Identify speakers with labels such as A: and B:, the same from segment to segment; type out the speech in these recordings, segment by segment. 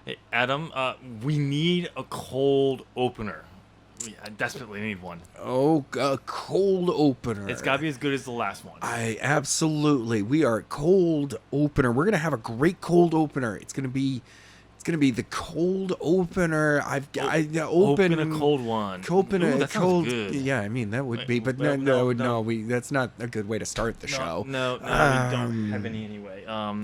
A: Hey, Adam, we need a cold opener. I desperately need one.
B: Oh, a cold opener.
A: It's got to be as good as the last one.
B: We are cold opener. We're gonna have a great cold opener. It's gonna be the cold opener.
A: Open a cold one.
B: Open
A: Ooh,
B: a
A: that sounds
B: cold.
A: good.
B: Yeah, I mean that would
A: Wait,
B: be, but
A: well,
B: no. That's not a good way to start the show.
A: No, we don't have any anyway. Yeah.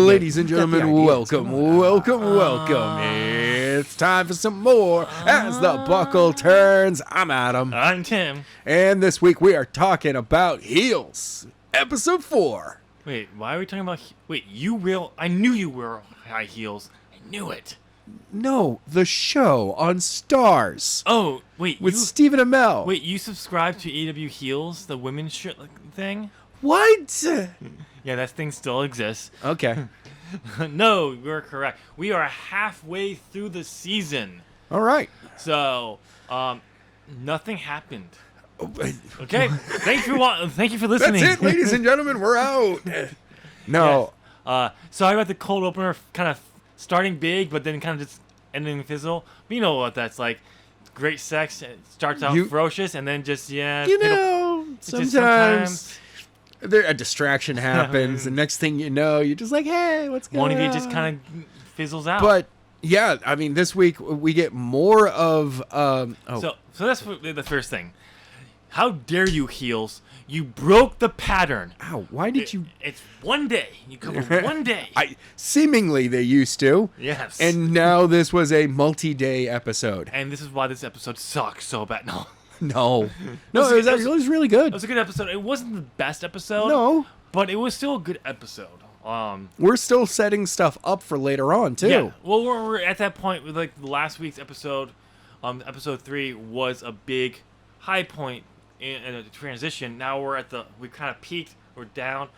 B: Ladies and gentlemen, welcome. It's time for some more as the buckle turns. I'm Adam.
A: I'm Tim.
B: And this week we are talking about Heels, episode 4.
A: Wait, why are we talking about... I knew you wear high heels. I knew it.
B: No, the show on Starz.
A: Oh, wait.
B: With Stephen Amell.
A: Wait, you subscribe to AW Heels, the women's shirt thing?
B: What?
A: Yeah, that thing still exists.
B: Okay.
A: No, you're correct. We are halfway through the season.
B: All right.
A: So, nothing happened. Okay. Thank you for listening.
B: That's it, ladies and gentlemen. We're out. No.
A: Yes. Sorry about the cold opener, kind of starting big, but then kind of just ending fizzle. But you know what that's like. Great sex. It starts out ferocious, and then just
B: sometimes a distraction happens, and next thing you know, you're just like, hey, what's going on?
A: One of you just kind of fizzles out.
B: But yeah, I mean, this week we get more of.
A: So that's the first thing. How dare you, Heels? You broke the pattern.
B: Ow, why did you...
A: It's one day. You cover one day.
B: Seemingly they used to.
A: Yes.
B: And now this was a multi-day episode.
A: And this is why this episode sucks so bad. No.
B: No, it was really good.
A: It was a good episode. It wasn't the best episode.
B: No.
A: But it was still a good episode.
B: We're still setting stuff up for later on, too.
A: Yeah. Well, we're at that point with like last week's episode. Episode 3 was a big high point in a transition. Now we kind of peaked, we're down,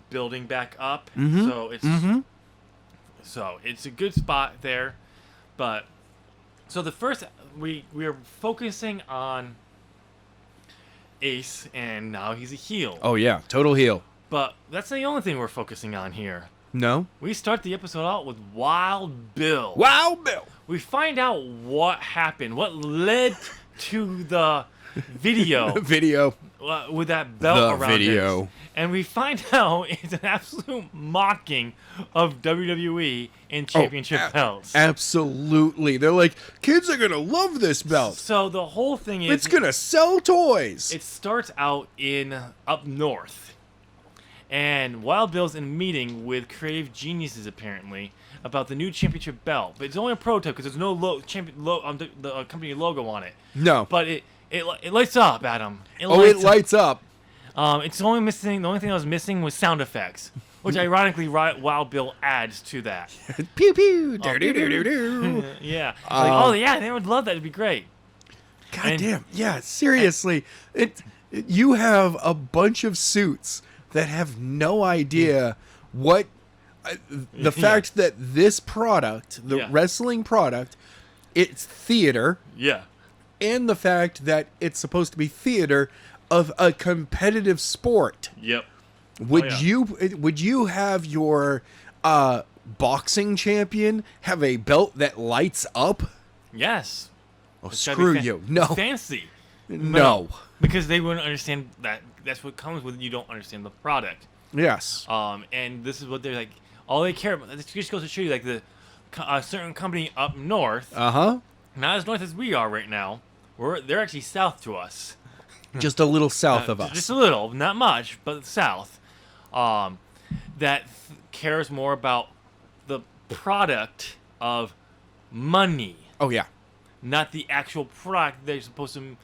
A: building back up.
B: Mm-hmm.
A: So it's a good spot there. But so the first we are focusing on Ace, and now he's a heel.
B: Oh yeah, total heel.
A: But that's the only thing we're focusing on here.
B: No.
A: We start the episode out with Wild Bill.
B: Wild Bill.
A: We find out what happened, what led to the video with that belt around it, and we find out it's an absolute mocking of WWE and championship belts.
B: Absolutely, they're like, kids are gonna love this belt.
A: So the whole thing is,
B: it's gonna sell toys.
A: It starts out up north, and Wild Bill's in a meeting with creative geniuses apparently about the new championship belt, but it's only a prototype because there's no the company logo on it.
B: No,
A: but it lights up, Adam.
B: It lights up.
A: The only thing that was missing was sound effects, which ironically Wild Bill adds to that.
B: Pew pew, do do do do do.
A: Yeah. They would love that. It'd be great.
B: God damn. Yeah, seriously. You have a bunch of suits that have no idea what the fact that this product, the wrestling product, it's theater.
A: Yeah.
B: And the fact that it's supposed to be theater of a competitive sport.
A: Yep.
B: Would you have your boxing champion have a belt that lights up?
A: Yes.
B: Oh, screw you. No.
A: Fancy.
B: No.
A: Because they wouldn't understand that. That's what comes with you don't understand the product.
B: Yes.
A: And this is what they're like. All they care about. This just goes to show you, like a certain company up north.
B: Not
A: as north as we are right now. They're actually south to us.
B: Just a little south of us.
A: Just a little, not much, but south. That cares more about the product of money.
B: Oh yeah.
A: Not the actual product they're supposed to.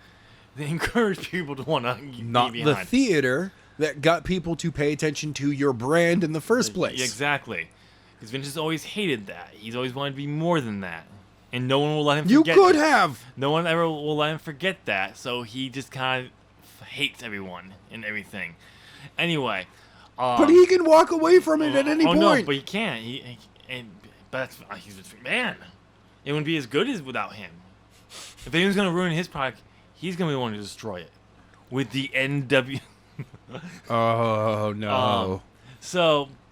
A: They encourage people to want to be
B: Not
A: behind.
B: the theater that got people to pay attention to your brand in the first place.
A: Exactly. Because Vince has always hated that. He's always wanted to be more than that. And no one will let him forget.
B: You could have.
A: No one ever will let him forget that. So he just kind of hates everyone and everything. Anyway.
B: But he can walk away from it at any point.
A: No, but he can't. but he's Vince McMahon. It wouldn't be as good as without him. If anyone's gonna ruin his product, he's gonna be the one to destroy it with the NW.
B: Oh no.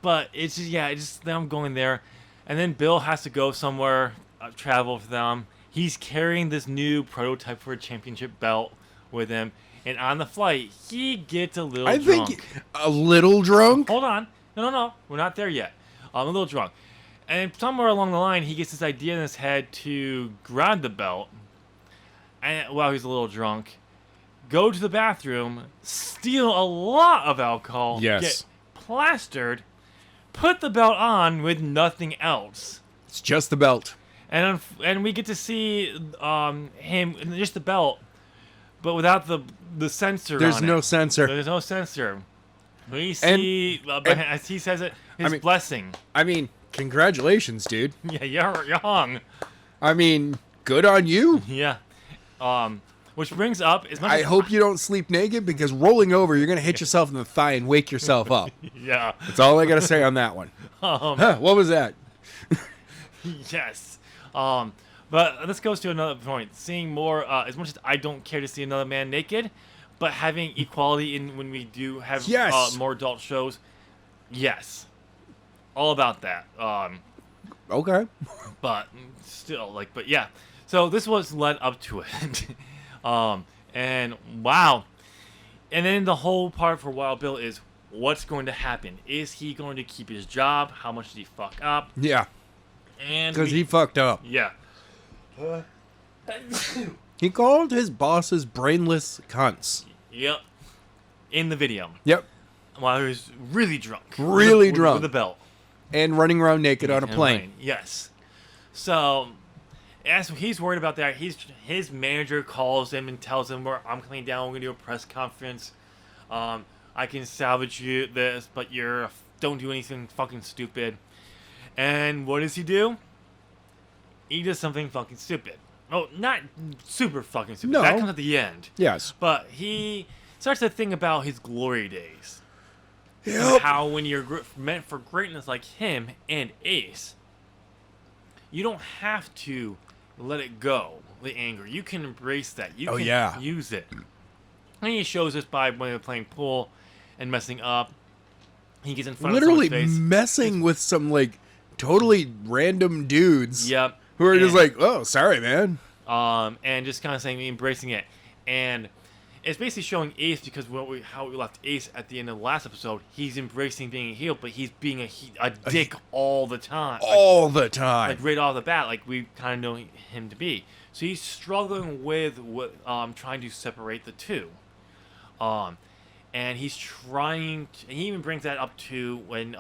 A: But it's just them going there, and then Bill has to go somewhere, travel for them. He's carrying this new prototype for a championship belt with him, and on the flight, he gets a little drunk.
B: Think a little drunk?
A: Hold on. No. We're not there yet. I'm a little drunk. And somewhere along the line, he gets this idea in his head to grab the belt, and while he's a little drunk, go to the bathroom, steal a lot of alcohol, get plastered, put the belt on with nothing else.
B: It's just the belt.
A: And we get to see him, just the belt, but without the sensor on it.
B: There's no sensor.
A: There's no sensor. We see, as he says it, his blessing.
B: I mean, congratulations, dude.
A: Yeah, you're hung.
B: I mean, good on you.
A: Yeah. Which brings up...
B: I hope you don't sleep naked, because rolling over, you're going to hit yourself in the thigh and wake yourself up.
A: Yeah.
B: That's all I got to say on that one. What was that?
A: Yes. But this goes to another point. Seeing more, as much as I don't care to see another man naked, but having equality in when we do have more adult shows, yes. All about that.
B: Okay.
A: But still, but yeah. So this was led up to it. And wow. And then the whole part for Wild Bill is what's going to happen. Is he going to keep his job? How much did he fuck up?
B: Yeah.
A: And
B: because he fucked up.
A: Yeah.
B: He called his bosses brainless cunts.
A: Yep. In the video.
B: Yep.
A: While he was really drunk.
B: Really drunk.
A: With a belt.
B: And running around naked on a plane.
A: Yes. So, as he's worried about that, his manager calls him and tells him, I'm coming down, we're going to do a press conference. I can salvage you this, but don't do anything fucking stupid. And what does he do? He does something fucking stupid. Oh, not super fucking stupid.
B: No.
A: That comes at the end.
B: Yes.
A: But he starts to think about his glory days.
B: Yep.
A: How when you're meant for greatness like him and Ace, you don't have to let it go, the anger. You can embrace that. You can use it. And he shows us by when they're playing pool and messing up. He gets in front of someone's face.
B: Literally messing with some, totally random dudes.
A: Yep.
B: Who are just oh, sorry, man.
A: And just kind of saying, embracing it. And it's basically showing Ace, because how we left Ace at the end of the last episode, he's embracing being a heel, but he's being a dick all the time.
B: All the time.
A: Right off the bat, we kind of know him to be. So he's struggling with trying to separate the two. And he's trying to, and he even brings that up to when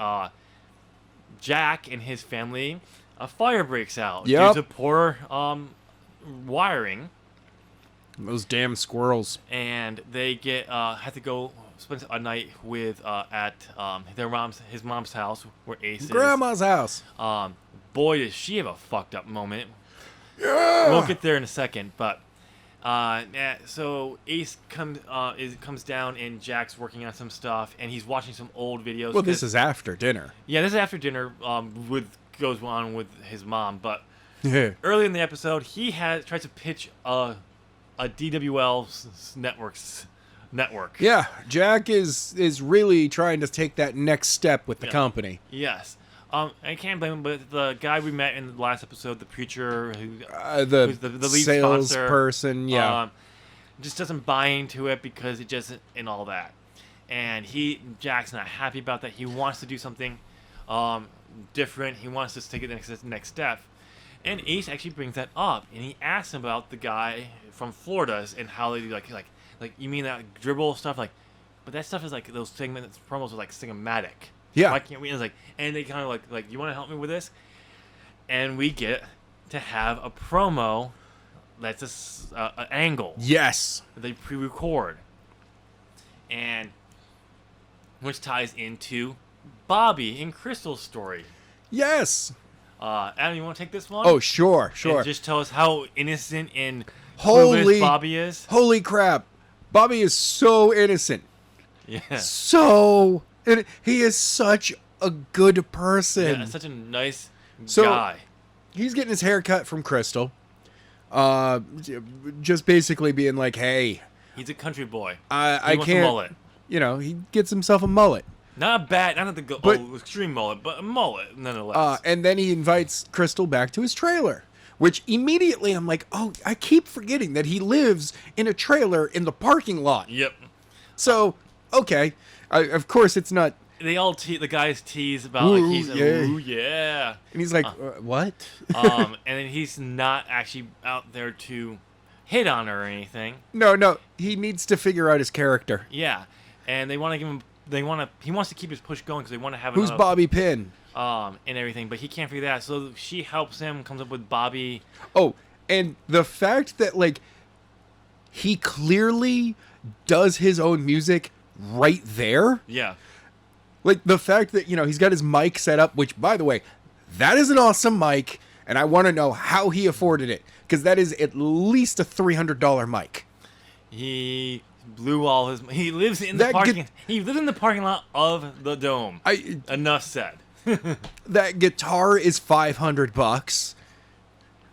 A: Jack and his family, a fire breaks out due to poor wiring.
B: Those damn squirrels. And
A: they have to go spend a night with at his mom's house where Ace is.
B: Grandma's house.
A: Boy, does she have a fucked up moment.
B: Yeah.
A: We'll get there in a second, but so Ace comes down and Jack's working on some stuff and he's watching some old videos.
B: Well, this is after dinner.
A: Yeah, this is after dinner. Goes on with his mom, but early in the episode, he tries to pitch a DWL network.
B: Yeah, Jack is really trying to take that next step with the company.
A: Yes. I can't blame him, but the guy we met in the last episode, the preacher,
B: the
A: lead
B: sales
A: sponsor,
B: person,
A: just doesn't buy into it because it just and all that. And Jack's not happy about that. He wants to do something different. He wants to take it next step. And Ace actually brings that up, and he asks him about the guy from Florida and how they do like you mean that dribble stuff, but that stuff is those segments promos are cinematic.
B: Yeah.
A: Why can't we? And and they kind of you want to help me with this? And we get to have a promo that's an angle.
B: Yes.
A: That they pre-record, and which ties into Bobby and Crystal's story.
B: Yes.
A: Adam, you want to take this one?
B: Oh, sure.
A: And just tell us how innocent and
B: holy
A: Bobby is.
B: Holy crap. Bobby is so innocent.
A: Yeah.
B: So he is such a good person.
A: Yeah, such a nice guy.
B: He's getting his hair cut from Crystal. Just basically being like, hey.
A: He's a country boy.
B: I
A: wants
B: can't.
A: a mullet.
B: He gets himself a mullet.
A: Not the extreme mullet, but a mullet nonetheless.
B: And then he invites Crystal back to his trailer. Which immediately I'm like, oh, I keep forgetting that he lives in a trailer in the parking lot.
A: Yep.
B: So, okay. Of course, it's not.
A: They all the guys tease about like he's ooh yeah,
B: and he's like, what?
A: And then he's not actually out there to hit on her or anything.
B: No, he needs to figure out his character.
A: Yeah, and they want to give him. He wants to keep his push going because they want to have.
B: Who's Bobby Pin?
A: And everything, but he can't figure that out. So she helps him, comes up with Bobby.
B: Oh, and the fact that like he clearly does his own music right there.
A: Yeah.
B: Like the fact that he's got his mic set up, which by the way, that is an awesome mic, and I want to know how he afforded it because that is at least a $300 mic.
A: He blew all his. He lives in the parking. He lives in the parking lot of the Dome. Enough said.
B: That guitar is $500.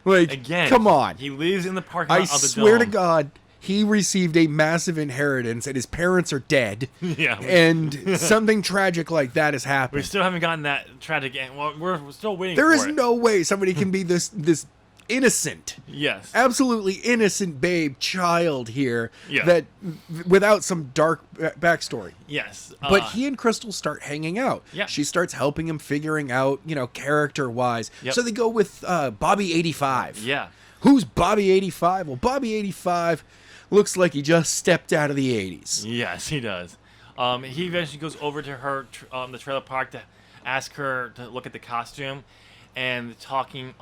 B: Like,
A: again,
B: come on.
A: He lives in the parking lot of the Dome. I
B: swear to God, he received a massive inheritance, and his parents are dead.
A: Yeah.
B: And something tragic like that has happened.
A: We still haven't gotten that tragic end. Well, we're still waiting.
B: There is no way somebody can be this innocent,
A: yes,
B: absolutely innocent child here,
A: yeah,
B: that without some dark backstory.
A: Yes,
B: but he and Crystal start hanging out.
A: Yeah,
B: she starts helping him figuring out, character wise.
A: Yep.
B: So they go with Bobby 85.
A: Yeah,
B: who's Bobby 85? Well, Bobby 85 looks like he just stepped out of the 80s.
A: Yes, he does. He eventually goes over to her the trailer park to ask her to look at the costume, and talking.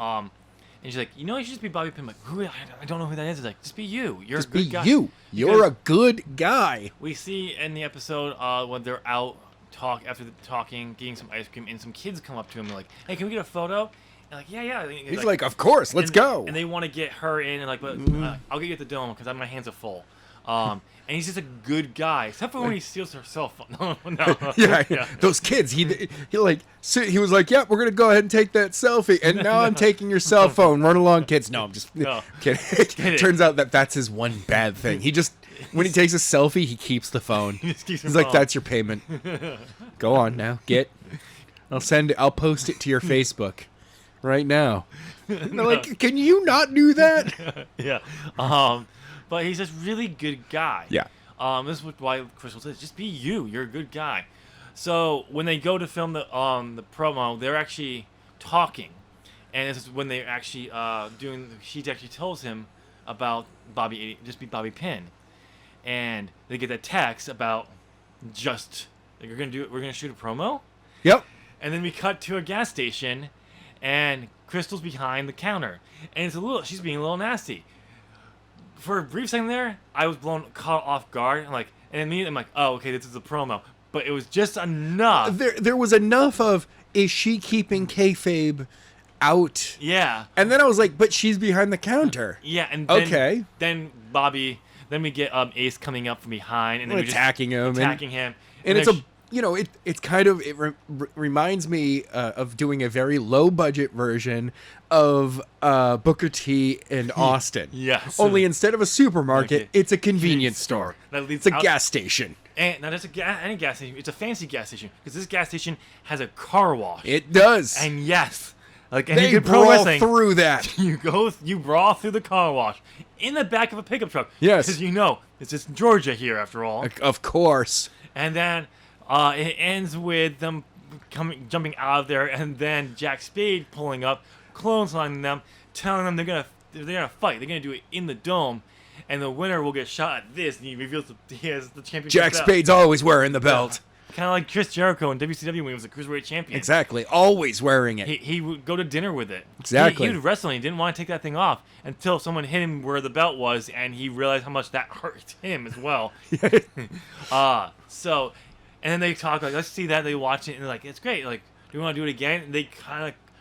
A: And she's like, you should just be Bobby Pin. I'm like, who? I don't know who that is. He's like, just be you. You're just a good guy.
B: You're a good guy.
A: We see in the episode when they're out talking, getting some ice cream, and some kids come up to him and like, hey, can we get a photo? And like, yeah.
B: He's like, of course, let's go.
A: And they want to get her in, and like, but I'll get you at the Dome because my hands are full. And he's just a good guy, except for when he steals her cell phone. No.
B: Yeah. Those kids. He was like, "Yep, we're gonna go ahead and take that selfie." And now I'm taking your cell phone. Run along, kids. No, I'm just kidding. Turns out that's his one bad thing. He just when he takes a selfie, he keeps the phone. He's like, "That's your payment. Go on now, get. I'll post it to your Facebook right now." And they're like, "Can you not do that?"
A: Yeah. But he's just really good guy.
B: Yeah.
A: This is why Crystal says, just be you. You're a good guy. So when they go to film the promo, they're actually talking, and this is when they're actually she actually tells him about just be Bobby Pin, and they get that text about we're gonna shoot a promo.
B: Yep.
A: And then we cut to a gas station, and Crystal's behind the counter, and she's being a little nasty. For a brief second there, I was caught off guard. And immediately I'm like, oh, okay, this is a promo. But it was just enough.
B: There was enough of, is she keeping kayfabe out?
A: Yeah.
B: And then I was like, but she's behind the counter.
A: Yeah, and then, then we get Ace coming up from behind. And then
B: attacking him. And it's it's kind of, reminds me of doing a very low budget version of Booker T and Austin.
A: Yes.
B: Only instead of a supermarket, it's a convenience store. It's a gas station.
A: And not just any gas station. It's a fancy gas station because this gas station has a car wash.
B: It does.
A: And yes, and
B: they
A: you
B: brawl through that.
A: You brawl through the car wash in the back of a pickup truck.
B: Yes.
A: Because it's just Georgia here after all.
B: Of course.
A: And then it ends with them jumping out of there, and then Jack Spade pulling up, clotheslining them, telling them they're gonna fight. They're gonna do it in the Dome, and the winner will get shot at this. And he reveals he has the championship.
B: Jack Spade's always wearing the belt.
A: Kind of like Chris Jericho in WCW when he was a cruiserweight champion.
B: Exactly, always wearing it.
A: He would go to dinner with it.
B: Exactly.
A: He would wrestle. He didn't want to take that thing off until someone hit him where the belt was, and he realized how much that hurt him as well. And then they talk let's see that. They watch it and they're like, it's great. Like, do you want to do it again? And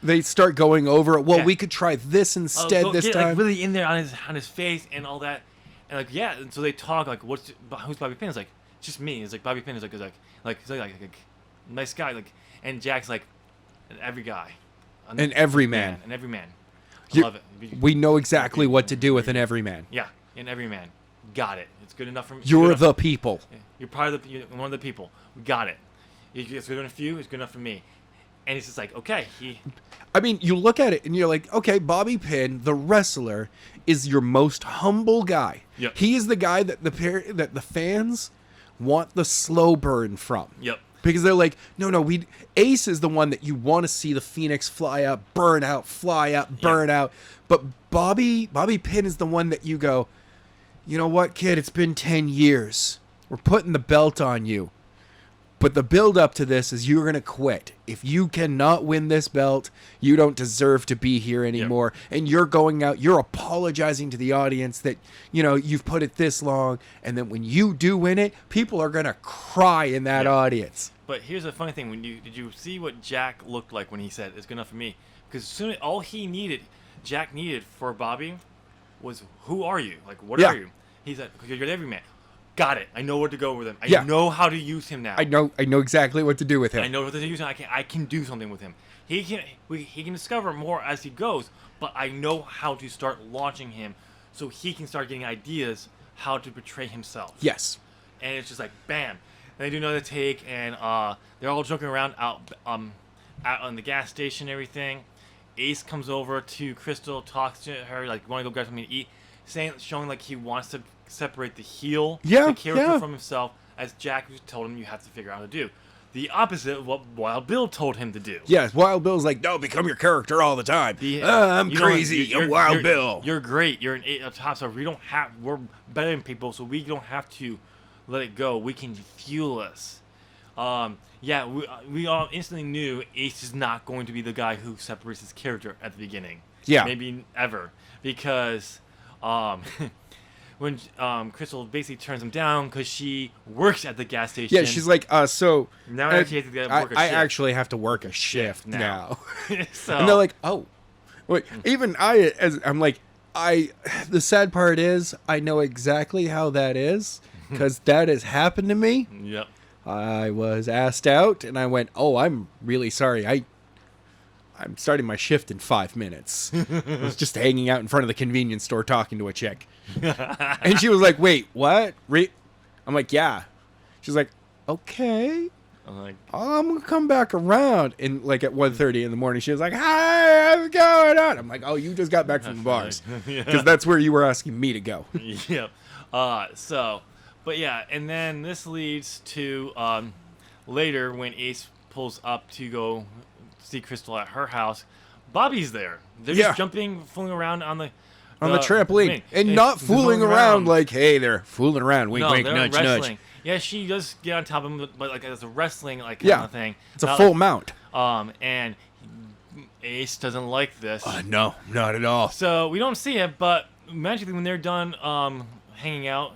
B: they start going over it. Well, we could try this instead this time.
A: Really in there on his face and all that. And and so they talk who's Bobby Pin? It's like, it's just me. It's like Bobby Pin is like nice guy. And Jack's like, every guy.
B: An everyman.
A: An everyman.
B: I
A: love it.
B: We know exactly what to do with an everyman.
A: Yeah, an everyman. Got it. It's good enough for me.
B: You're the people.
A: You're you're one of the people. We got it. It's good enough for you. It's good enough for me. And it's just like, okay.
B: I mean, you look at it and you're like, okay, Bobby Pin, the wrestler, is your most humble guy.
A: Yep.
B: He is the guy that the fans want the slow burn from.
A: Yep.
B: Because they're like, no, Ace is the one that you want to see the Phoenix fly up, burn out, fly up, burn out. But Bobby Pin is the one that you go, you know what, kid? It's been 10 years. We're putting the belt on you. But the build up to this is you're going to quit. If you cannot win this belt, you don't deserve to be here anymore. Yep. And you're going out, you're apologizing to the audience that, you've put it this long. And then when you do win it, people are going to cry in that audience.
A: But here's the funny thing. Did you see what Jack looked like when he said, it's good enough for me? Because all Jack needed for Bobby was, who are you? Like, what are you? He said, you're an everyman. Got it. I know where to go with him. I know how to use him now.
B: I know exactly what to do with him.
A: I know what to use him. I can do something with him. He can discover more as he goes, but I know how to start launching him so he can start getting ideas how to portray himself.
B: Yes. And
A: it's just like, bam. And they do another take, and they're all joking around out on the gas station and everything. Ace comes over to Crystal, talks to her, like, want to go grab something to eat, showing like he wants to separate the character from himself, as Jack told him you have to figure out how to do. The opposite of what Wild Bill told him to do.
B: Yes, Wild Bill's like, no, become your character all the time. I'm crazy. I'm Wild Bill.
A: You're great. You're an top star. We're better than people, so we don't have to let it go. We can fuel us. We all instantly knew Ace is not going to be the guy who separates his character at the beginning. Yeah. Maybe ever. Because when Crystal basically turns him down because she works at the gas station.
B: Yeah, she's like, so
A: now I actually have to work a shift.
B: I actually have to work a shift now.
A: So,
B: and they're like, oh, wait. Even I'm like, the sad part is I know exactly how that is because that has happened to me.
A: Yep.
B: I was asked out and I went, oh, I'm really sorry. I'm starting my shift in 5 minutes. I was just hanging out in front of the convenience store talking to a chick. And she was like, wait, what? I'm like, yeah. She's like, okay. I'm going to come back around. And like at 1:30 in the morning, she was like, hi, what's going on? I'm like, oh, you just got back from the bars. Because that's where you were asking me to go.
A: Yep. But yeah, and then this leads to later when Ace pulls up to go see Crystal at her house. Bobby's there. They're just jumping, fooling around on the
B: trampoline. And not fooling around like, hey, they're fooling around. Wink, wink, nudge,
A: wrestling.
B: nudge.
A: Yeah, she does get on top of him, but like it's a wrestling kind of thing.
B: It's a full mount.
A: And Ace doesn't like this.
B: No, not at all.
A: So we don't see it, but magically when they're done hanging out,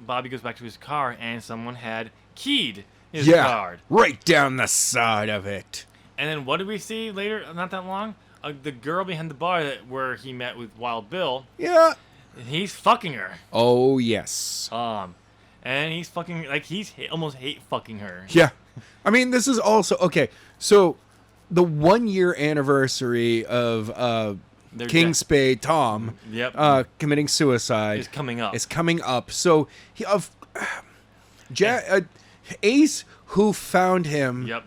A: Bobby goes back to his car, and someone had keyed his card.
B: Right down the side of it.
A: And then what did we see later? Not that long. The girl behind the bar where he met with Wild Bill.
B: Yeah.
A: He's fucking her.
B: Oh yes.
A: And he's fucking he's almost hate fucking her.
B: Yeah. I mean, this is also okay. So, the 1 year anniversary of King Spade Tom committing suicide
A: is coming up.
B: So Ace, who found him,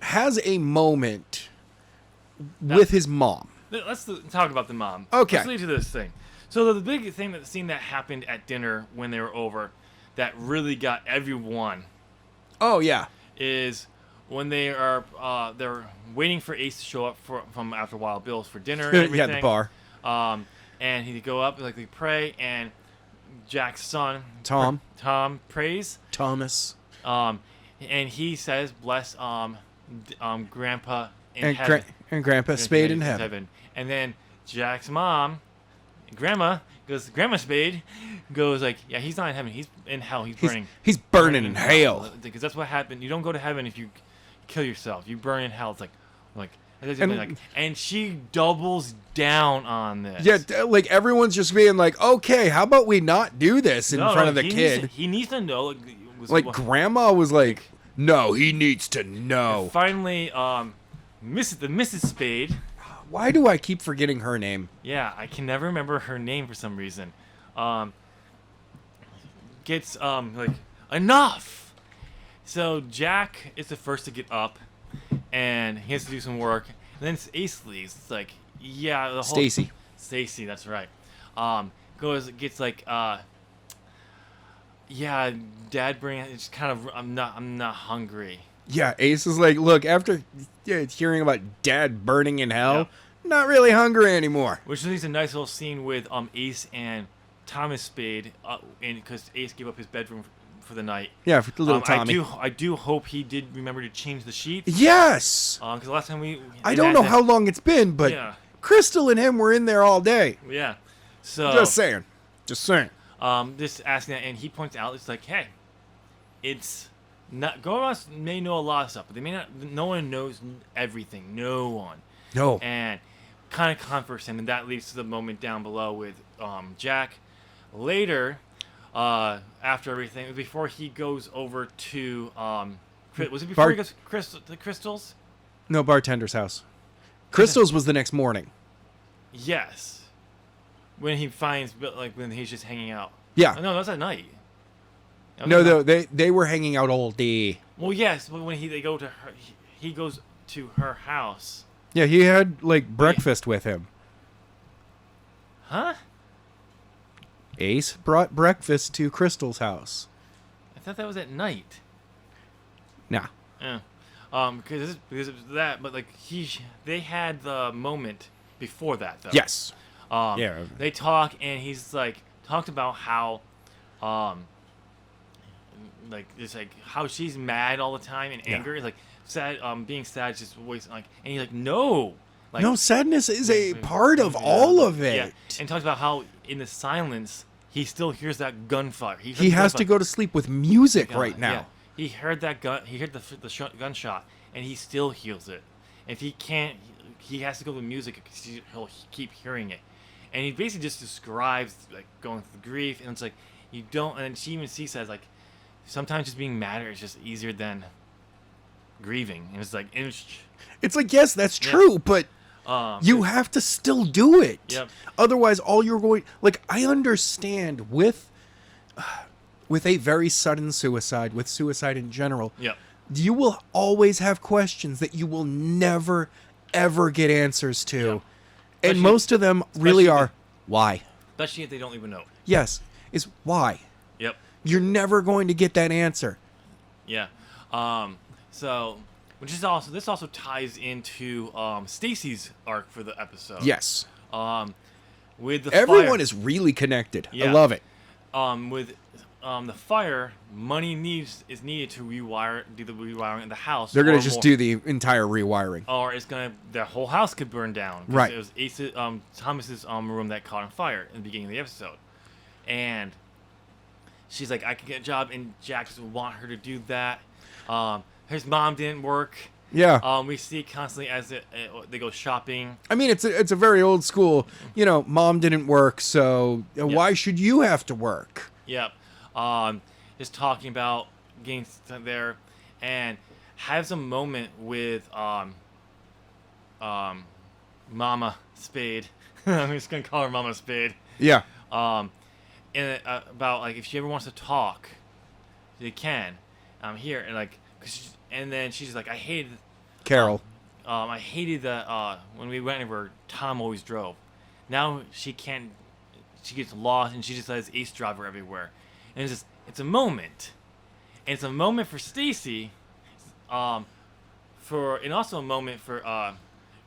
B: has a moment with his mom.
A: Let's talk about the mom.
B: Okay.
A: Let's lead to this thing. So the big scene that happened at dinner when they were over that really got everyone.
B: Oh yeah.
A: Is when they're waiting for Ace to show up from after Wild Bill's for dinner and everything.
B: The bar.
A: And he go up, they pray, and Jack's son
B: Tom
A: prays.
B: Thomas.
A: And he says, "Bless Grandpa in heaven."
B: And Grandpa Spade in heaven.
A: And then Jack's mom, Grandma Spade goes like, "Yeah, he's not in heaven. He's in hell. He's burning.
B: He's burning in hell."
A: Because that's what happened. You don't go to heaven if you kill yourself. You burn in hell. It's and she doubles down on this.
B: Yeah, like everyone's just being like, okay, how about we not do this in front of the kid?
A: He needs to know.
B: Grandma was like, no, he needs to know.
A: And finally, Mrs. Spade.
B: Why do I keep forgetting her name?
A: Yeah, I can never remember her name for some reason. Gets like enough. So Jack is the first to get up, and he has to do some work. And then Ace leaves. It's like, yeah, the whole Stacy, that's right. Gets like, yeah, Dad it's kind of I'm not hungry.
B: Yeah, Ace is like, look, after hearing about Dad burning in hell, not really hungry anymore.
A: Which leads a nice little scene with Ace and Thomas Spade, because Ace gave up his bedroom for the night.
B: Yeah, for little Tommy.
A: I do hope he did remember to change the sheets.
B: Yes.
A: Because last time
B: I don't know how long it's been, but Crystal and him were in there all day.
A: Yeah. So
B: just saying.
A: Just asking that, and he points out, it's like, hey, it's not. Goros may know a lot of stuff, but they may not. No one knows everything. No one.
B: No.
A: And kind of comforts him, and that leads to the moment down below with Jack. Later, after everything, before he goes over to was it before he goes to Crystal's?
B: No, Bartender's house. Crystal's was the next morning.
A: Yes. When he finds, like, when he's just hanging out.
B: Yeah.
A: No, that's at night.
B: No, they were hanging out all day.
A: Well, yes, but when they go to her, he goes to her house.
B: Yeah, he had like breakfast with him.
A: Huh?
B: Ace brought breakfast to Crystal's house.
A: I thought that was at night.
B: Nah.
A: Yeah. Because of that, but like they had the moment before that though.
B: Yes.
A: Yeah. They talk, and he's like talked about how, like it's like how she's mad all the time and angry, like sad. Being sad is just always like, and he's like, no. Like,
B: no, sadness is a part of all of it. Yeah.
A: And talks about how in the silence he still hears that gunfire.
B: He has to go to sleep with music right now.
A: Yeah. He heard that gun. He heard the gunshot, and he still heals it. If he can't, he has to go to music because he'll keep hearing it. And he basically just describes like going through grief, and it's like you don't. And she even says like sometimes just being mad is just easier than grieving. And it's like
B: it's like, yes, that's true, but you have to still do it.
A: Yep.
B: Otherwise, all you're going, like, I understand with a very sudden suicide, with suicide in general, you will always have questions that you will never, ever get answers to. Yep. And most of them really are, why?
A: Especially if they don't even know.
B: Yes, is why.
A: Yep.
B: You're never going to get that answer.
A: Yeah. So, this also ties into Stacy's arc for the episode.
B: Yes.
A: With the
B: everyone
A: fire,
B: is really connected.
A: Yeah.
B: I love it.
A: With the fire, money is needed to do the rewiring of the house.
B: They're gonna just do the entire rewiring,
A: or their whole house could burn down.
B: Right.
A: It was Thomas's room that caught on fire in the beginning of the episode, and she's like, I could get a job, and Jack doesn't want her to do that. His mom didn't work.
B: Yeah.
A: We see constantly as they go shopping.
B: I mean, it's a very old school. You know, mom didn't work, so why should you have to work?
A: Yep. Just talking about getting there, and has a moment with Mama Spade. I'm just gonna call her Mama Spade.
B: Yeah.
A: And about like if she ever wants to talk, they can. Here and like, and then she's like, I hated
B: Carol.
A: I hated that when we went over, Tom always drove. Now she can't. She gets lost, and she just lets Ace drive her everywhere. And it's a moment, and it's a moment for Stacy, and also a moment for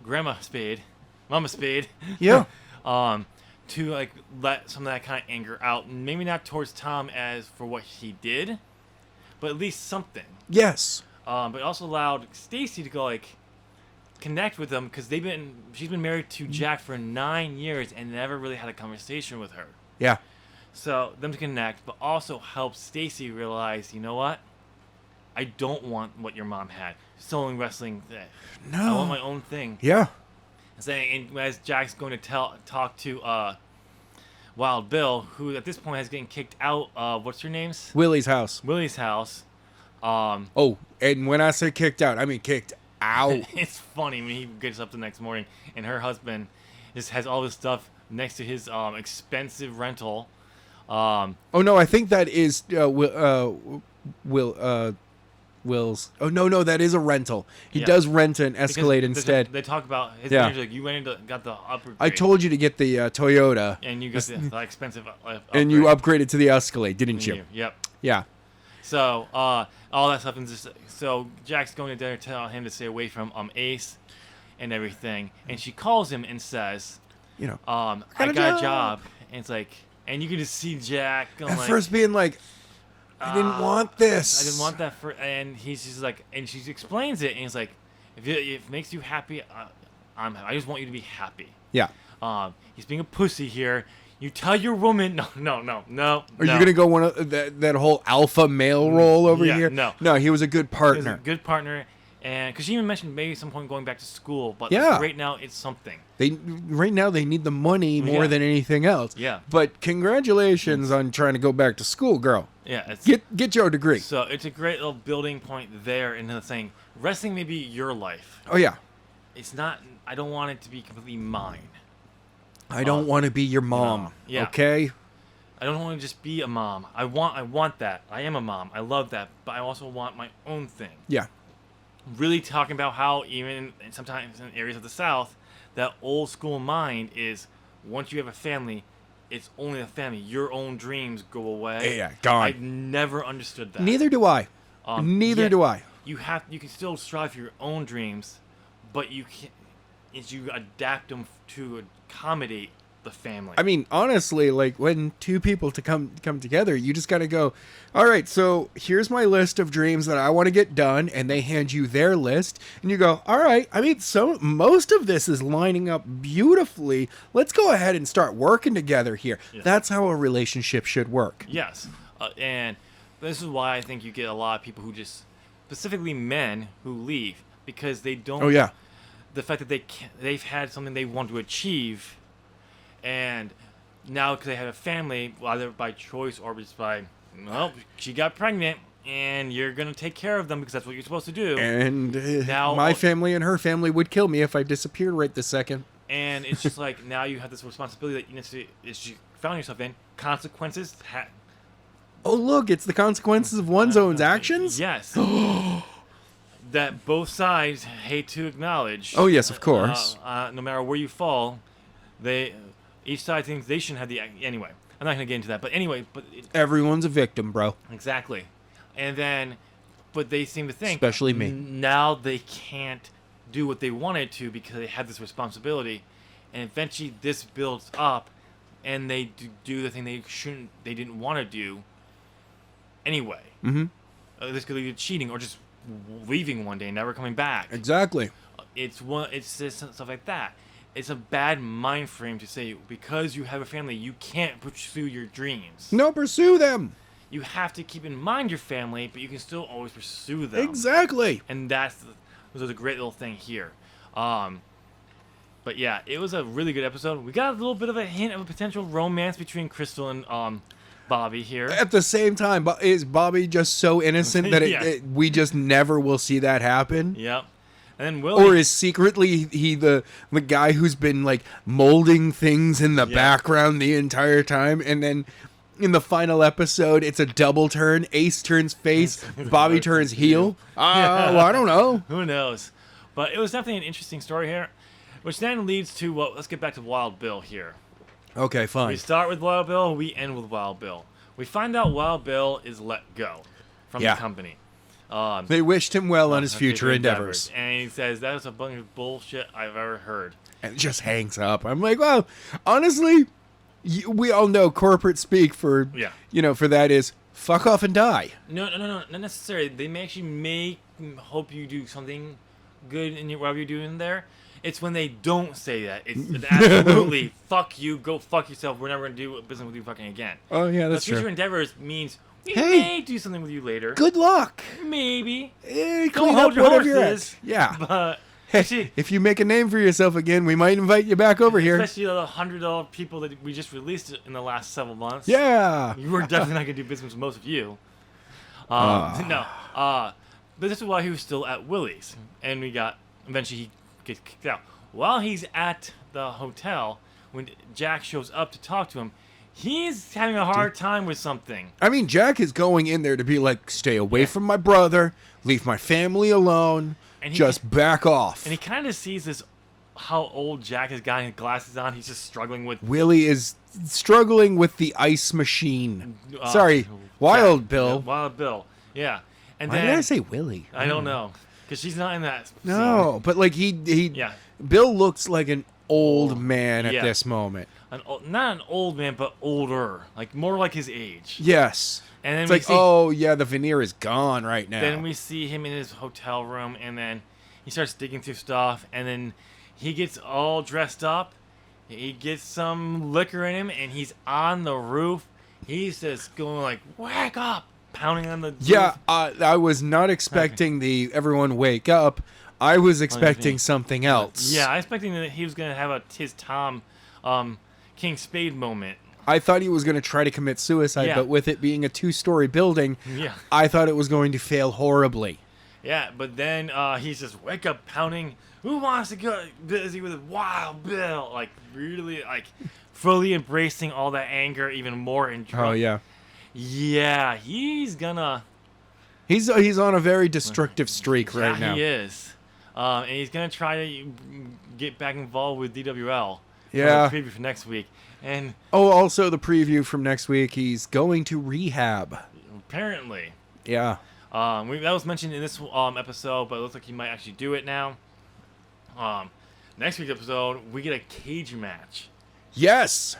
A: Grandma Spade, Mama Spade.
B: Yeah.
A: To like let some of that kind of anger out, maybe not towards Tom as for what he did, but at least something.
B: Yes.
A: But also allowed Stacy to go like connect with them because she's been married to Jack for 9 years and never really had a conversation with her.
B: Yeah.
A: So them to connect, but also help Stacy realize, you know what? I don't want what your mom had. Soloing wrestling.
B: No.
A: I want my own thing.
B: Yeah.
A: Saying, and as Jack's going to talk to Wild Bill, who at this point has getting kicked out of what's her name's?
B: Willie's house.
A: Willie's house.
B: And when I say kicked out, I mean kicked Ow.
A: It's funny when he gets up the next morning and her husband just has all this stuff next to his expensive rental.
B: Oh no, I think that is Will's. Oh no, that is a rental. He does rent an Escalade instead.
A: They talk about his manager, like, you went into got the upgrade.
B: I told you to get the Toyota,
A: and you got the expensive upgrade.
B: And you upgraded to the Escalade, didn't you?
A: Yep.
B: Yeah.
A: So all that stuff, and so Jack's going to dinner, telling him to stay away from Ace and everything, and she calls him and says, I got a job, and it's like, and you can just see Jack going
B: at first being like, I didn't want this.
A: I didn't want that and he's just like, and she explains it, and he's like, if it makes you happy, I just want you to be happy.
B: Yeah.
A: He's being a pussy here. You tell your woman, no.
B: Are you gonna go one of that whole alpha male role over here? No. He was a good partner.
A: He was a good partner, and because she even mentioned maybe at some point going back to school, but right now it's something.
B: Right now they need the money more than anything else.
A: Yeah.
B: But congratulations on trying to go back to school, girl.
A: Yeah.
B: Get your degree.
A: So it's a great little building point there, in the saying wrestling may be your life.
B: Oh yeah.
A: It's not. I don't want it to be completely mine.
B: I don't want to be your mom. Okay.
A: I don't want to just be a mom. I want that. I am a mom. I love that, but I also want my own thing.
B: Yeah.
A: Really talking about how even sometimes in areas of the South, that old school mind is once you have a family, it's only a family. Your own dreams go away.
B: Yeah, gone.
A: I never understood that.
B: Neither do I. Neither do I.
A: You can still strive for your own dreams, but you adapt them to accommodate the family.
B: I mean, honestly, like when two people come together, you just gotta go, all right, so here's my list of dreams that I want to get done, and they hand you their list, and you go, all right, I mean, so most of this is lining up beautifully. Let's go ahead and start working together here. Yeah. That's how a relationship should work.
A: Yes, and this is why I think you get a lot of people who just, specifically men, who leave because they don't.
B: Oh yeah.
A: The fact that they've had something they want to achieve, and now because they have a family, either by choice or just by, well, she got pregnant, and you're gonna take care of them because that's what you're supposed to do.
B: And now my family and her family would kill me if I disappeared right this second.
A: And it's just like now you have this responsibility that you found yourself in. Consequences.
B: Oh look, it's the consequences of one's own actions.
A: Yes. That both sides hate to acknowledge.
B: Oh yes, of course.
A: No matter where you fall, each side thinks they shouldn't have the. Anyway, I'm not gonna get into that. But anyway,
B: everyone's a victim, bro.
A: Exactly, and then, but they seem to think,
B: especially me,
A: now they can't do what they wanted to because they have this responsibility, and eventually this builds up, and they do the thing they didn't want to do. Anyway, this could lead to cheating or just leaving one day and never coming back.
B: Exactly.
A: It's just stuff like that. It's a bad mind frame to say because you have a family you can't pursue your dreams.
B: No, pursue them.
A: You have to keep in mind your family, but you can still always pursue them.
B: Exactly.
A: And this was a great little thing here. But yeah, it was a really good episode. We got a little bit of a hint of a potential romance between Crystal and Bobby here.
B: At the same time, is Bobby just so innocent that we just never will see that happen?
A: Yep. And then Willie,
B: or is secretly he the guy who's been like molding things in the background the entire time, and then in the final episode it's a double turn. Ace turns face, Bobby turns heel. Well, I don't know.
A: Who knows? But it was definitely an interesting story here, which then leads to let's get back to Wild Bill here.
B: Okay, fine.
A: We start with Wild Bill, we end with Wild Bill. We find out Wild Bill is let go from the company.
B: They wished him well on his future endeavors.
A: And he says, that was a bunch of bullshit I've ever heard.
B: And just hangs up. I'm like, well, honestly, we all know corporate speak for, for that is fuck off and die.
A: No, not necessarily. They may actually hope you do something good in whatever you're doing there. It's when they don't say that. It's absolutely, fuck you, go fuck yourself. We're never going to do business with you fucking again.
B: Oh, yeah, that's true.
A: Future endeavors means we may do something with you later.
B: Good luck.
A: Maybe.
B: Don't hold your horses. Yeah.
A: But
B: if you make a name for yourself again, we might invite you back over here.
A: Especially the $100 people that we just released in the last several months.
B: Yeah.
A: You were definitely not going to do business with most of you. But this is why he was still at Willie's, and eventually he gets kicked out. While he's at the hotel, when Jack shows up to talk to him, he's having a hard time with something.
B: I mean, Jack is going in there to be like, stay away from my brother, leave my family alone, and just back off.
A: And he kind of sees how old Jack has gotten his glasses on. He's just struggling with...
B: Willie is struggling with the ice machine. Sorry, Wild Bill.
A: Wild Bill, yeah. And
B: Why did I say Willie?
A: I don't know. Because she's not in that scene.
B: No, but like Bill looks like an old man at this moment.
A: Not an old man, but older. Like, more like his age.
B: Yes.
A: And then
B: it's like, oh, yeah, the veneer is gone right now.
A: Then we see him in his hotel room, and then he starts digging through stuff, and then he gets all dressed up. He gets some liquor in him, and he's on the roof. He's just going like, whack up, pounding on the roof.
B: Yeah, I was not expecting everyone wake up. I was expecting something else.
A: Yeah, I was expecting that he was going to have his Tom King Spade moment.
B: I thought he was going to try to commit suicide, but with it being a 2-story building, I thought it was going to fail horribly.
A: Yeah, but then he's just wake up pounding. Who wants to get busy with Wild Bill? Like, really, like, fully embracing all that anger even more and drunk.
B: Oh, yeah.
A: Yeah, he's gonna...
B: He's on a very destructive streak right now.
A: He is. And he's going to try to get back involved with DWL.
B: Yeah.
A: For the preview for next week. And
B: also the preview from next week, he's going to rehab.
A: Apparently.
B: Yeah.
A: That was mentioned in this episode, but it looks like he might actually do it now. Next week's episode, we get a cage match.
B: Yes.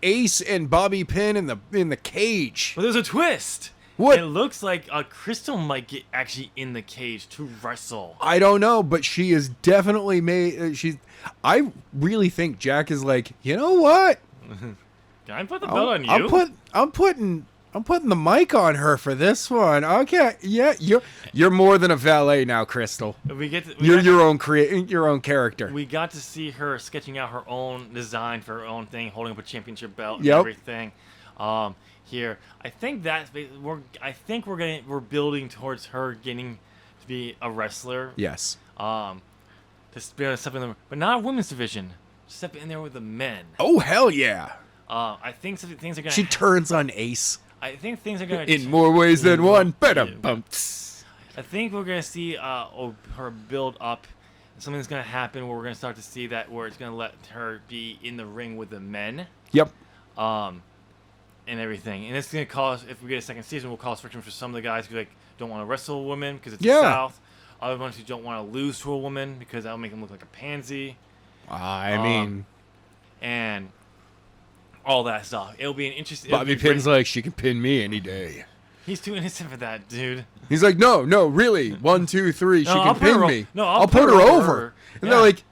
B: Ace and Bobby Pin in the cage.
A: But there's a twist.
B: What?
A: It looks like Crystal might get actually in the cage to wrestle.
B: I don't know, but she is definitely made. I really think Jack is like, you know what?
A: Can I put the belt on you?
B: I'm putting the mic on her for this one. Okay, yeah, you're more than a valet now, Crystal. You're your own character.
A: We got to see her sketching out her own design for her own thing, holding up a championship belt and
B: Yep.
A: everything. Here, I think we're building towards her getting to be a wrestler.
B: Yes.
A: To be able to step in there, but not a women's division. Step in there with the men.
B: Oh hell yeah!
A: I think things are gonna.
B: She turns on Ace.
A: I think things are gonna.
B: In more ways than one.
A: I think we're gonna see her build up. Something's gonna happen where we're gonna start to see that where it's gonna let her be in the ring with the men.
B: Yep.
A: And everything, and it's gonna cause. If we get a second season, will cause friction for some of the guys who don't want to wrestle a woman because it's the South. Other ones who don't want to lose to a woman because that'll make them look like a pansy.
B: I mean,
A: and all that stuff. It'll be an interesting.
B: Bobby Pin's like, she can pin me any day.
A: He's too innocent for that, dude.
B: He's like, no, really. 1, 2, 3, she can pin me.
A: No,
B: I'll put her over. And they're like,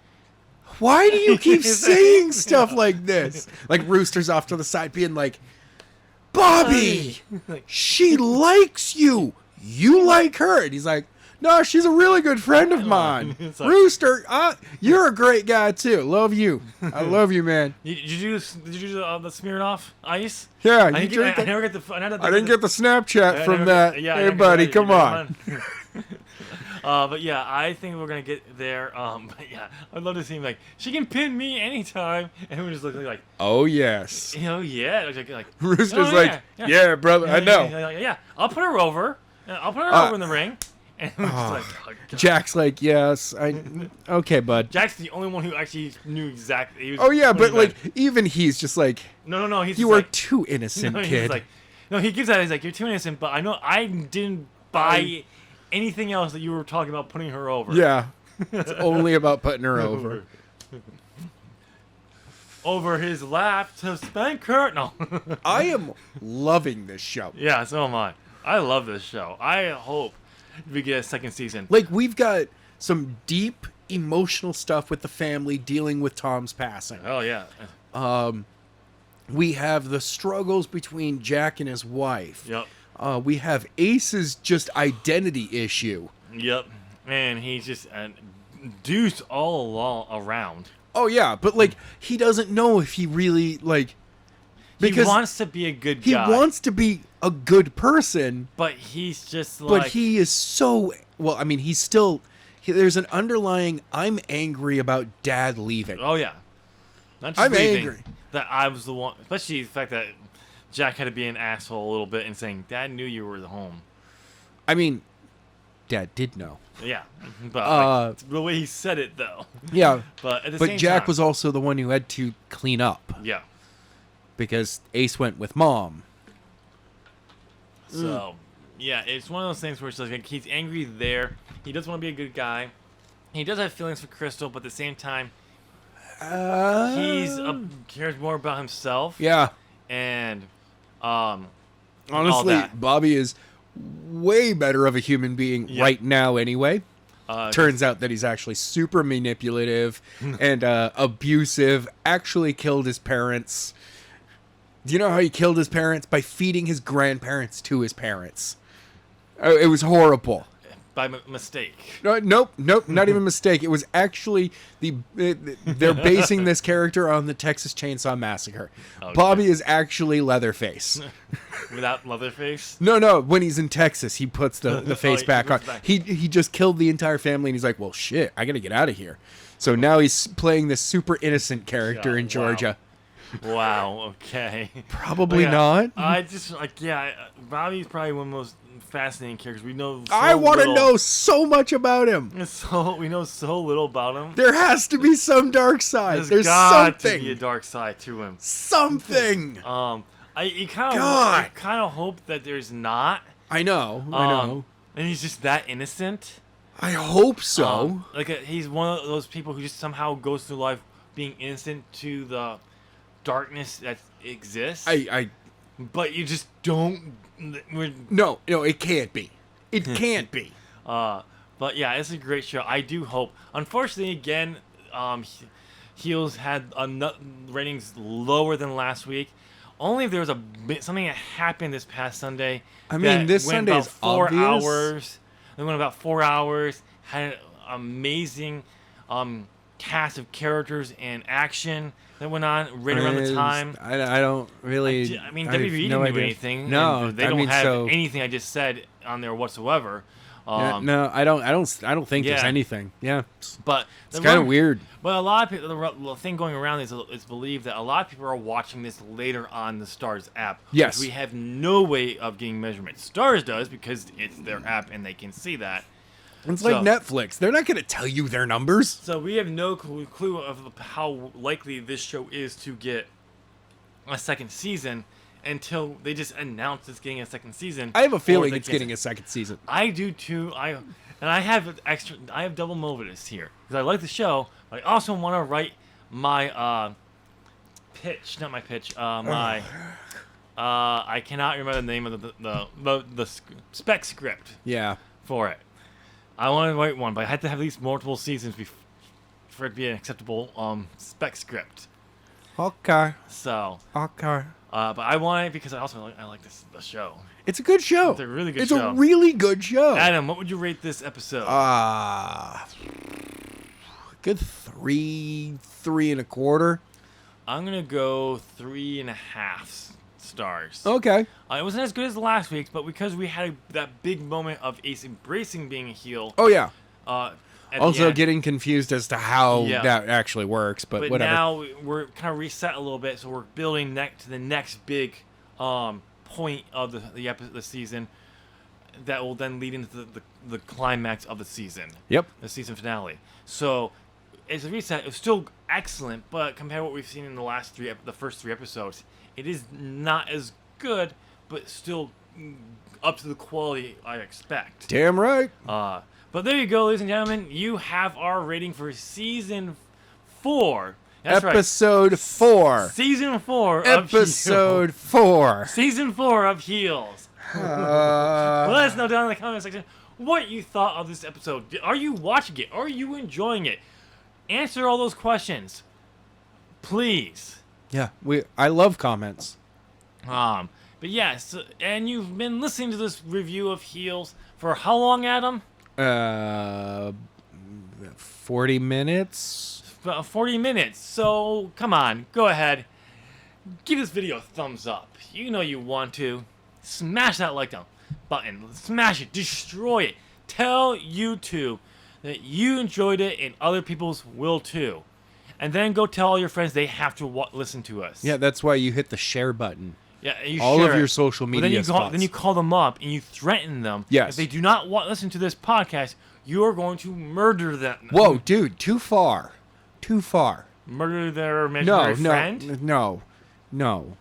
B: why do you keep saying stuff like this? Like Rooster's off to the side being like, Bobby, she likes you. You like her. And he's like, no, she's a really good friend of mine. Like, Rooster, you're a great guy too. Love you. I love you, man.
A: Did you do the Smirnoff Ice?
B: Yeah,
A: I didn't get the
B: Snapchat from that.
A: Yeah,
B: hey, buddy, come on.
A: But yeah, I think we're gonna get there. But yeah, I'd love to see him like she can pin me anytime, and we just look like,
B: oh yes,
A: yeah, like
B: Rooster's yeah, brother, I know.
A: Yeah, I'll put her over. I'll put her over in the ring. And
B: Jack's like, yes, okay, bud.
A: Jack's the only one who actually knew exactly.
B: But like, even he's just like,
A: no. He's
B: you are too innocent, kid.
A: He gives that. He's like, you're too innocent, but I know I didn't buy anything else that you were talking about putting her over.
B: Yeah, it's only about putting her over.
A: Over his lap to spank her. No.
B: I am loving this show.
A: Yeah, so am I. I love this show. I hope we get a second season.
B: Like, we've got some deep emotional stuff with the family dealing with Tom's passing.
A: Oh yeah.
B: We have the struggles between Jack and his wife.
A: Yep.
B: We have Ace's just identity issue.
A: Yep. And he's just a deuce all around.
B: Oh yeah, but like he doesn't know if he really like. Because
A: he wants to be a good
B: he
A: guy.
B: He wants to be a good person.
A: But he's just like...
B: But he is so... Well, I mean, he's still... there's an underlying, I'm angry about Dad leaving.
A: Oh, yeah. Not just
B: I'm
A: leaving,
B: angry.
A: That I was the one... Especially the fact that Jack had to be an asshole a little bit and saying, Dad knew you were home.
B: I mean, Dad did know.
A: Yeah. But the way he said it, though.
B: Yeah.
A: But at the same
B: Jack
A: time,
B: was also the one who had to clean up.
A: Yeah.
B: Because Ace went with Mom.
A: So, yeah, it's one of those things where it's like he's angry there. He does want to be a good guy. He does have feelings for Crystal, but at the same time, he's cares more about himself.
B: Yeah.
A: And,
B: honestly, Bobby is way better of a human being right now anyway. Turns out that he's actually super manipulative and abusive, actually killed his parents. Do you know how he killed his parents? By feeding his grandparents to his parents. It was horrible.
A: By mistake.
B: Nope, not even a mistake. It was actually they're basing this character on the Texas Chainsaw Massacre. Okay. Bobby is actually Leatherface.
A: Without Leatherface?
B: No. When he's in Texas, he puts the face back on. He just killed the entire family, and he's like, well, shit, I gotta get out of here. So now he's playing this super innocent character in Georgia.
A: Wow, okay.
B: Probably not.
A: I just, Bobby's probably one of the most fascinating characters. We know
B: I want to know so much about him.
A: We know so little about him.
B: There has to be some dark side. There's
A: got
B: something.
A: to be a dark side to him.
B: Something.
A: I kind of hope that there's not.
B: I know.
A: And he's just that innocent.
B: I hope so.
A: He's one of those people who just somehow goes through life being innocent to the darkness that exists. But you just don't.
B: No, it can't be. It can't be.
A: But yeah, it's a great show. I do hope. Unfortunately, again, Heels had ratings lower than last week. Only if there was something that happened this past Sunday.
B: I mean, this Sunday is
A: 4
B: obvious.
A: hours. They went about 4 hours. Had an amazing cast of characters and action that went on right around the time.
B: I don't really.
A: I mean, WB didn't do anything.
B: No,
A: they don't have anything I just said on there whatsoever.
B: No, I don't think there's anything. Yeah,
A: but
B: it's kind of weird.
A: But a lot of people, the thing going around is believed that a lot of people are watching this later on the Starz app.
B: Yes,
A: we have no way of getting measurement. Starz does because it's their app and they can see that.
B: It's like Netflix. They're not going to tell you their numbers.
A: So we have no clue of how likely this show is to get a second season until they just announce it's getting a second season.
B: I have a feeling it's getting a second season.
A: I do too. I have double motives here because I like the show. But I also want to write my pitch, not my pitch. I cannot remember the name of the spec script.
B: Yeah.
A: For it. I want to write one, but I had to have at least multiple seasons for it to be an acceptable spec script.
B: Okay.
A: So.
B: Okay.
A: But I want it because I like the show.
B: It's a good show.
A: It's a really good
B: show. It's a really good show.
A: Adam, what would you rate this episode?
B: Good 3.25.
A: I'm gonna go 3.5 stars.
B: Okay.
A: It wasn't as good as last week's, but because we had that big moment of Ace embracing being a heel.
B: Oh yeah.
A: Also
B: getting confused as to how that actually works, but whatever.
A: Now we're kind of reset a little bit, so we're building to the next big point of the season that will then lead into the climax of the season.
B: Yep.
A: The season finale. So as a reset, it was still excellent, but compared to what we've seen in the first 3 episodes, it is not as good, but still up to the quality I expect.
B: Damn right.
A: But there you go, ladies and gentlemen. You have our rating for season 4. That's
B: Episode right. 4.
A: Season 4
B: Episode 4.
A: Season 4 of Heels. Let us know down in the comment section what you thought of this episode. Are you watching it? Are you enjoying it? Answer all those questions, please.
B: Yeah, I love comments.
A: But yes, and you've been listening to this review of Heels for how long, Adam?
B: 40 minutes.
A: 40 minutes. So come on, go ahead. give this video a thumbs up. You know you want to. Smash that like button. Smash it. Destroy it. Tell YouTube that you enjoyed it and other people's will too. And then go tell all your friends they have to listen to us.
B: Yeah, that's why you hit the share button.
A: Yeah, you
B: all
A: share
B: of your
A: it.
B: social media
A: Then you call them up and you threaten them.
B: Yes.
A: If they do not listen to this podcast, you are going to murder them.
B: Whoa, dude, too far. Too far.
A: Murder their imaginary friend?
B: No.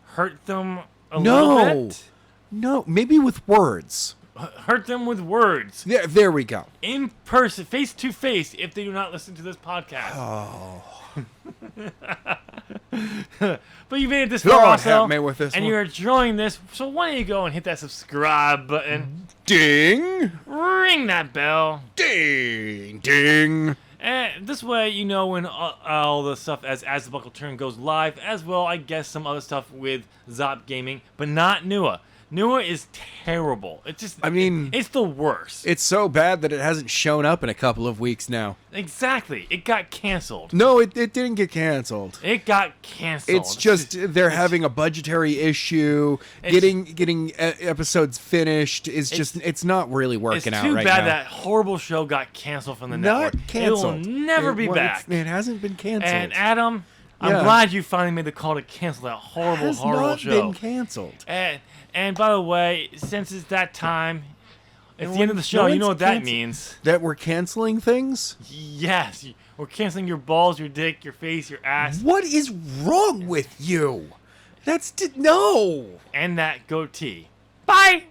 A: Hurt them a little bit?
B: No, maybe with words.
A: Hurt them with words.
B: Yeah, there we go.
A: In person, face to face, if they do not listen to this podcast.
B: Oh.
A: But you made it this far also,
B: help me with this
A: and
B: one.
A: you're enjoying this, so why don't you go and hit that subscribe button.
B: Ding!
A: Ring that bell.
B: Ding! Ding!
A: And this way, you know when all the stuff as the Buckle Turn goes live, as well, I guess some other stuff with Zop Gaming, but not Nua. Nua is terrible. It's the worst.
B: It's so bad that it hasn't shown up in a couple of weeks now.
A: Exactly. It got canceled.
B: No, it didn't get canceled.
A: It got canceled.
B: It's just they're having a budgetary issue. Getting episodes finished is just it's not really working out right now.
A: It's too bad that horrible show got canceled from the network.
B: Not canceled.
A: It will never be back.
B: It hasn't been canceled.
A: And Adam, I'm glad you finally made the call to cancel that horrible show.
B: It has not been canceled.
A: And by the way, since it's that time, it's the end of the show. You know what that means?
B: That we're canceling things?
A: Yes. We're canceling your balls, your dick, your face, your ass.
B: What is wrong with you? No.
A: And that goatee. Bye!